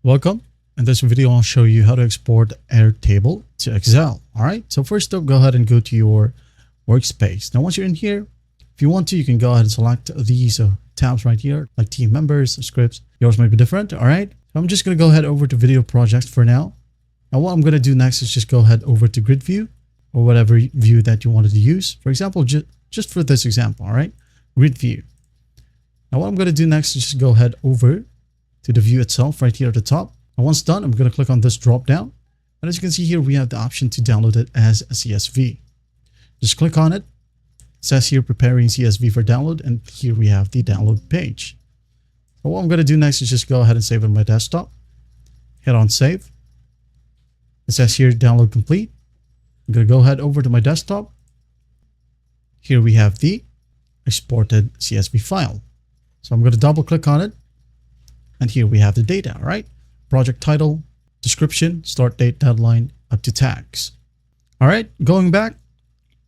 Welcome. In this video, I'll show you how to export Airtable to Excel. All right. So first up, go ahead and go to your workspace. Now, once you're in here, if you want to, you can go ahead and select these tabs right here, like team members, scripts. Yours might be different. All right. So I'm just going to go ahead over to video projects for now. Now, what I'm going to do next is just go ahead over to grid view or whatever view that you wanted to use. For example, just for this example. All right. Grid view. Now, what I'm going to do next is just go ahead over to the view itself right here at the top. And once done, I'm going to click on this drop down. And as you can see here, we have the option to download it as a CSV. Just click on it. It says here preparing CSV for download. And here we have the download page. So what I'm going to do next is just go ahead and save it on my desktop. Hit on save. It says here download complete. I'm going to go ahead over to my desktop. Here we have the exported CSV file. So I'm going to double click on it. And here we have the data, all right? Project title, description, start date, deadline, up to tags. All right, going back,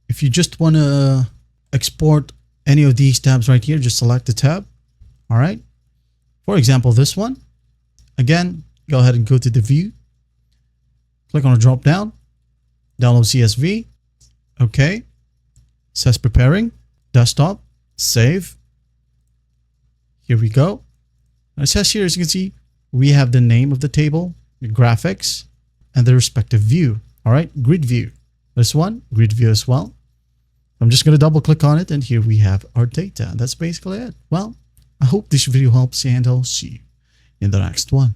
if you just want to export any of these tabs right here, just select the tab. All right. For example, this one. Again, go ahead and go to the view. Click on a drop down, download CSV. Okay. It says preparing, desktop, save. Here we go. And it says here, as you can see, we have the name of the table, the graphics, and the respective view. All right, grid view. This one, grid view as well. I'm just going to double click on it, and here we have our data. And that's basically it. Well, I hope this video helps, and I'll see you in the next one.